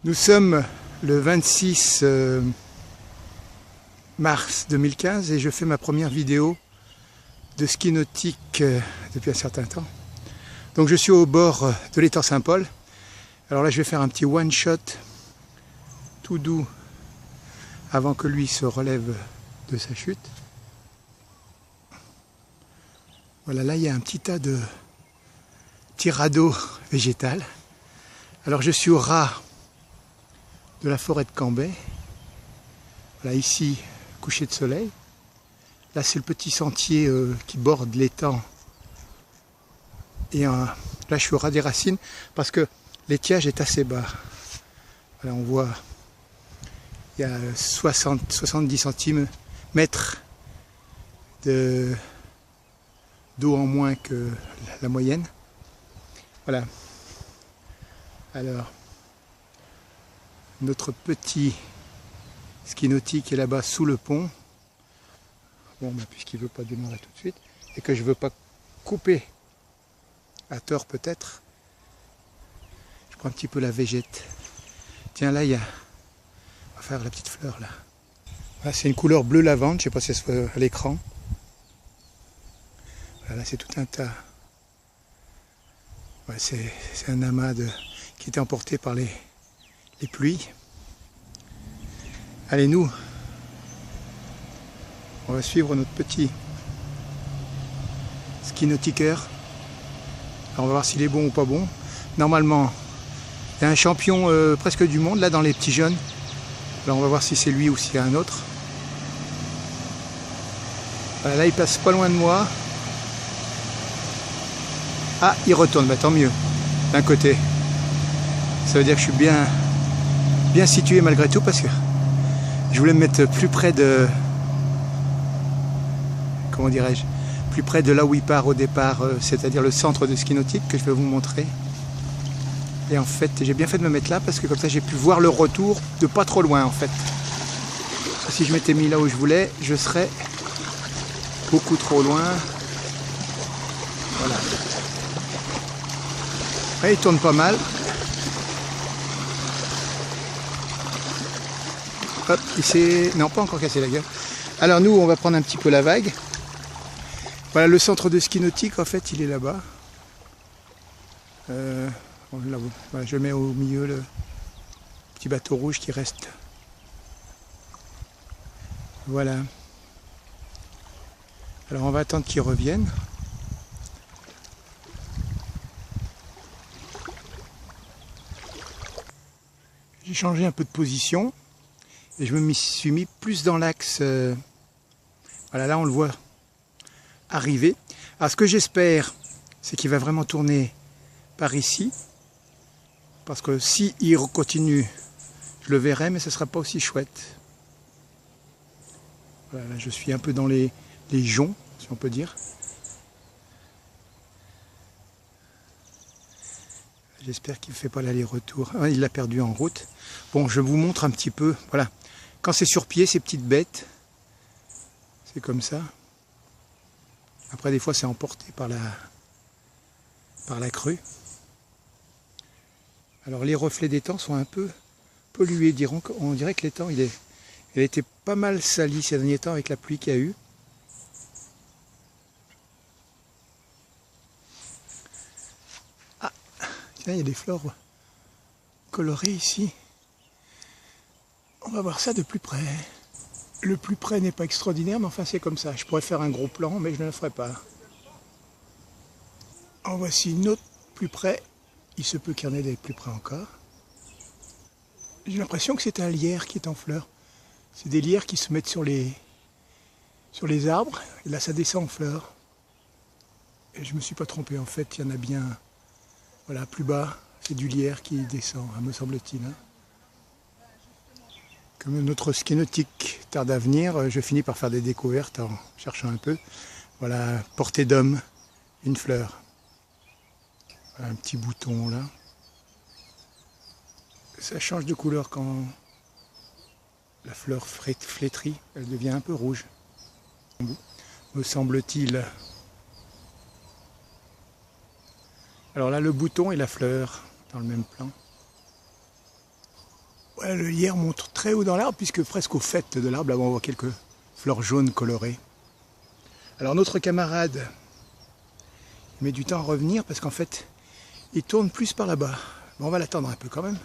Nous sommes le 26 mars 2015 et je fais ma première vidéo de ski nautique depuis un certain temps. Donc je suis au bord de l'étang Saint-Paul. Alors là je vais faire un petit one shot tout doux avant que lui se relève de sa chute. Voilà, là il y a un petit tas de petits radeaux végétales. Alors je suis au ras de la forêt de Cambrai. Voilà, ici, coucher de soleil. Là, c'est le petit sentier qui borde l'étang. Et là, je suis au ras des racines parce que l'étiage est assez bas. Voilà, on voit, il y a 70 cm d'eau en moins que la moyenne. Voilà. Alors, notre petit ski nautique est là-bas sous le pont. Bon, bah, puisqu'il ne veut pas démarrer tout de suite et que je ne veux pas couper à tort peut-être, je prends un petit peu la végète. Tiens, là, il y a, on va faire la petite fleur là. Voilà, c'est une couleur bleu lavande, je ne sais pas si ça se voit à l'écran. Voilà, là, c'est tout un tas. Ouais, c'est un amas qui était emporté par les pluies. Allez, nous, on va suivre notre petit ski nautiqueur. Alors, on va voir s'il est bon ou pas bon. Normalement, il y a un champion presque du monde là dans les petits jeunes. Alors on va voir si c'est lui ou s'il y a un autre. Voilà, là il passe pas loin de moi. Ah, il retourne, bah, tant mieux. D'un côté. Ça veut dire que je suis bien situé malgré tout parce que je voulais me mettre plus près de, comment dirais-je, plus près de là où il part au départ, c'est-à-dire le centre de ski nautique que je vais vous montrer. Et en fait, j'ai bien fait de me mettre là parce que comme ça j'ai pu voir le retour de pas trop loin en fait. Parce que si je m'étais mis là où je voulais, je serais beaucoup trop loin. Voilà. Ouais, il tourne pas mal. Hop, il s'est... Non, pas encore cassé la gueule. Alors nous, on va prendre un petit peu la vague. Voilà, le centre de ski nautique, en fait, il est là-bas. Là, voilà, je mets au milieu le petit bateau rouge qui reste. Voilà. Alors on va attendre qu'il revienne. J'ai changé un peu de position et je me suis mis plus dans l'axe. Voilà, là on le voit arriver. Alors ce que j'espère, c'est qu'il va vraiment tourner par ici. Parce que si il continue, je le verrai, mais ce ne sera pas aussi chouette. Voilà, là je suis un peu dans les joncs, si on peut dire. J'espère qu'il ne fait pas l'aller-retour. Ah, il l'a perdu en route. Bon, je vous montre un petit peu. Voilà. Quand c'est sur pied, ces petites bêtes, c'est comme ça. Après, des fois, c'est emporté par la crue. Alors, les reflets d'étang sont un peu pollués. On dirait que l'étang, il a été pas mal sali ces derniers temps avec la pluie qu'il y a eu. Ah, tiens, il y a des fleurs colorées ici. On va voir ça de plus près. Le plus près n'est pas extraordinaire, mais enfin c'est comme ça. Je pourrais faire un gros plan, mais je ne le ferai pas. En voici une autre plus près. Il se peut qu'il y en ait des plus près encore. J'ai l'impression que c'est un lierre qui est en fleurs. C'est des lierres qui se mettent sur les arbres. Et là, ça descend en fleurs. Et je ne me suis pas trompé. En fait, il y en a bien. Voilà, plus bas, c'est du lierre qui descend, me semble-t-il. Comme notre ski nautique tarde à venir, je finis par faire des découvertes en cherchant un peu. Voilà, portée d'homme, une fleur. Voilà, un petit bouton là. Ça change de couleur quand la fleur flétrit, elle devient un peu rouge. Me semble-t-il. Alors là, le bouton et la fleur dans le même plan. Voilà, le lierre monte très haut dans l'arbre, puisque presque au faîte de l'arbre, là-bas on voit quelques fleurs jaunes colorées. Alors notre camarade, il met du temps à revenir, parce qu'en fait, il tourne plus par là-bas. Bon, on va l'attendre un peu quand même.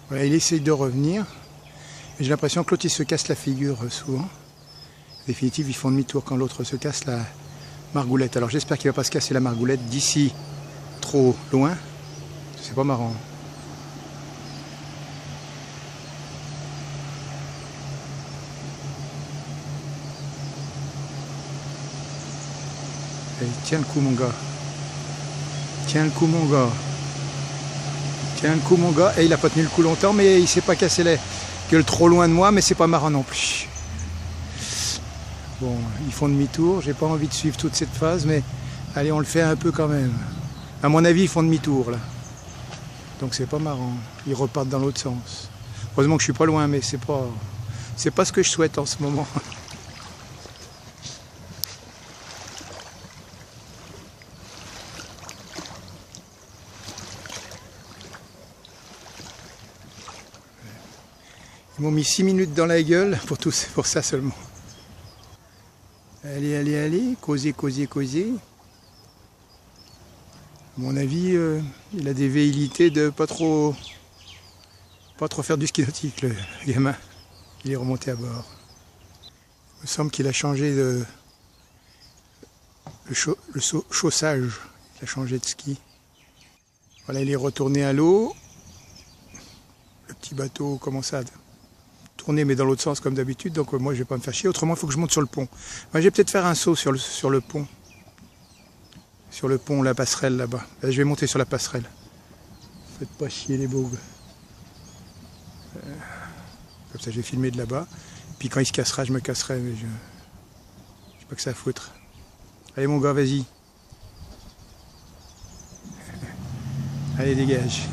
Voilà, il essaye de revenir. J'ai l'impression que l'autre il se casse la figure souvent. En définitive, ils font demi-tour quand l'autre se casse la margoulette. Alors j'espère qu'il ne va pas se casser la margoulette d'ici trop loin. C'est pas marrant. Allez, tiens le coup mon gars. Tiens le coup mon gars. Tiens le coup mon gars. Et il a pas tenu le coup longtemps, mais il s'est pas cassé la gueule trop loin de moi, mais c'est pas marrant non plus. Bon, ils font demi-tour, j'ai pas envie de suivre toute cette phase, mais allez, on le fait un peu quand même. À mon avis, ils font demi-tour là. Donc c'est pas marrant. Ils repartent dans l'autre sens. Heureusement que je suis pas loin, mais c'est pas ce que je souhaite en ce moment. Ils m'ont mis 6 minutes dans la gueule pour ça seulement. Allez, allez, allez, causez, causez, causez. À mon avis, il a des velléités de pas trop faire du ski nautique, le gamin. Il est remonté à bord. Il me semble qu'il a changé le chaussage. Il a changé de ski. Voilà, il est retourné à l'eau. Le petit bateau commence à tourner, mais dans l'autre sens comme d'habitude. Donc moi, je vais pas me faire chier. Autrement, il faut que je monte sur le pont. Moi, je vais peut-être faire un saut sur le pont. Sur le pont, la passerelle là-bas. Là, je vais monter sur la passerelle. Faites pas chier les bourgs. Comme ça, je vais filmer de là-bas. Puis quand il se cassera, je me casserai. Mais je n'ai pas que ça à foutre. Allez mon gars, vas-y. Allez, dégage.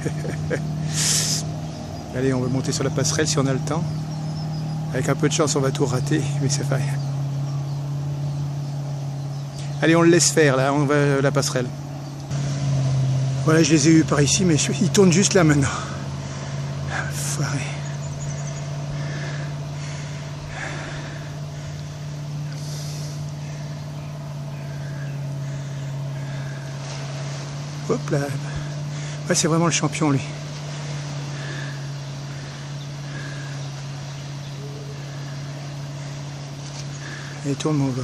Allez, on va monter sur la passerelle si on a le temps. Avec un peu de chance, on va tout rater, mais ça fait rien. Allez, on le laisse faire, là, on va à la passerelle. Voilà, je les ai eus par ici, mais ils tournent juste là maintenant. Foiré. Hop là. Ouais, c'est vraiment le champion, lui. Allez, tourne mon gars.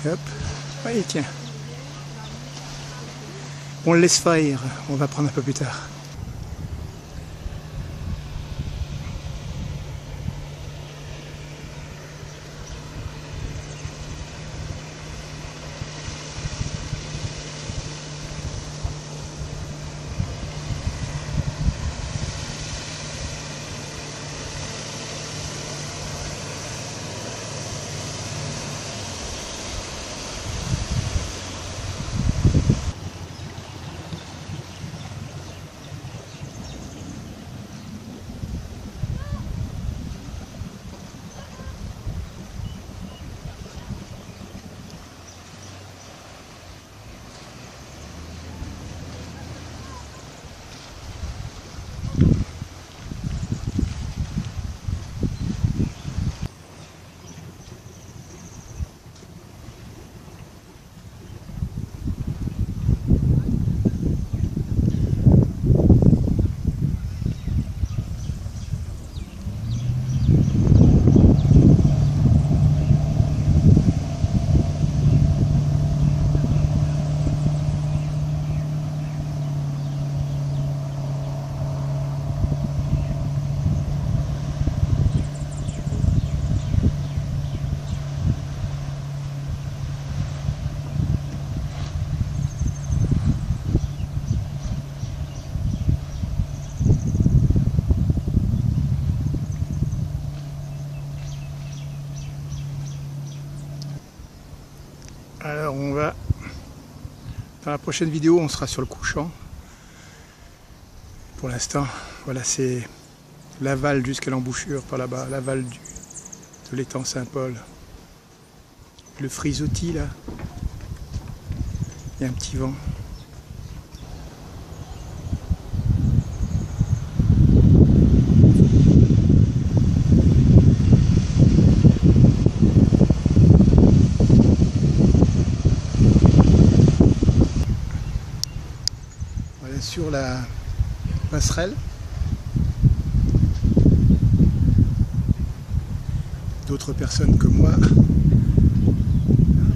Hop. Oui, tiens. On le laisse faire. On va prendre un peu plus tard. Alors on va, dans la prochaine vidéo, on sera sur le couchant. Pour l'instant, voilà, c'est l'aval jusqu'à l'embouchure par là-bas, l'aval de l'étang Saint-Paul. Le frisottis là, il y a un petit vent. Voilà, sur la passerelle. D'autres personnes que moi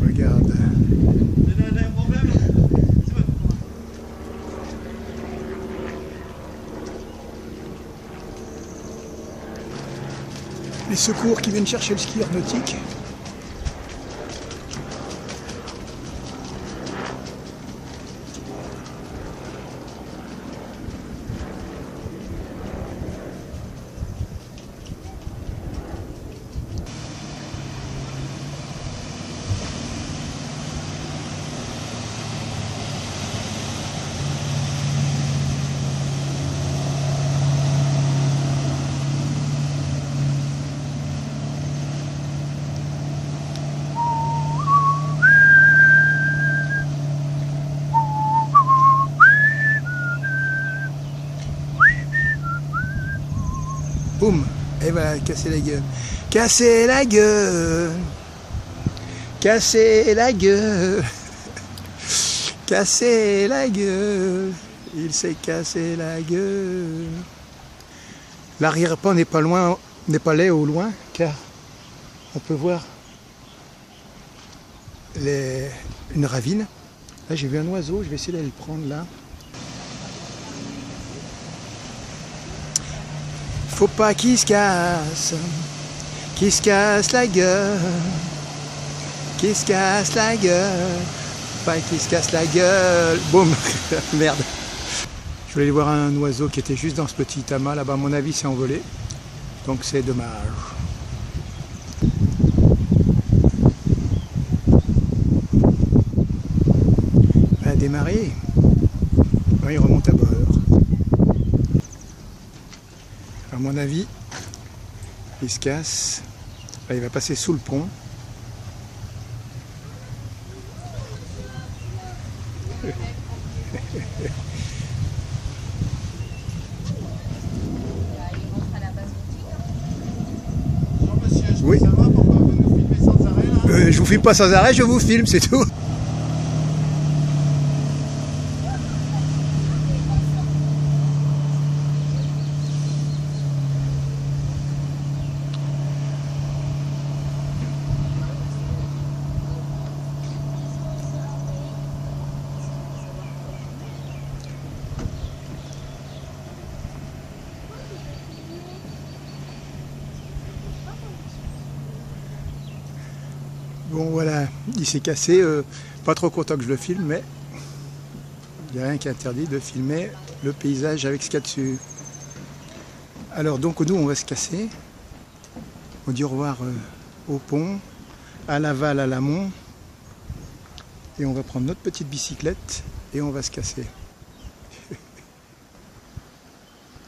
regardent. Les secours qui viennent chercher le skieur nautique. Boum, et voilà, casser la gueule. Casser la gueule. Casser la gueule. Casser la gueule. Il s'est cassé la gueule. L'arrière-plan n'est pas loin, n'est pas laid au loin, car on peut voir une ravine. Là j'ai vu un oiseau, je vais essayer d'aller le prendre là. Faut pas qu'il se casse la gueule, qu'il se casse la gueule, faut pas qu'il se casse la gueule. Boum, merde. Je voulais aller voir un oiseau qui était juste dans ce petit amas là-bas, à mon avis c'est envolé, donc c'est dommage. On va démarrer, il remonte à bord. À mon avis, il se casse. Là, il va passer sous le pont. Oui. Je vous filme pas sans arrêt, je vous filme, c'est tout. Bon voilà, il s'est cassé, pas trop content que je le filme, mais il n'y a rien qui interdit de filmer le paysage avec ce qu'il y a dessus. Alors donc nous on va se casser, on dit au revoir au pont, à l'aval, à l'amont, et on va prendre notre petite bicyclette et on va se casser.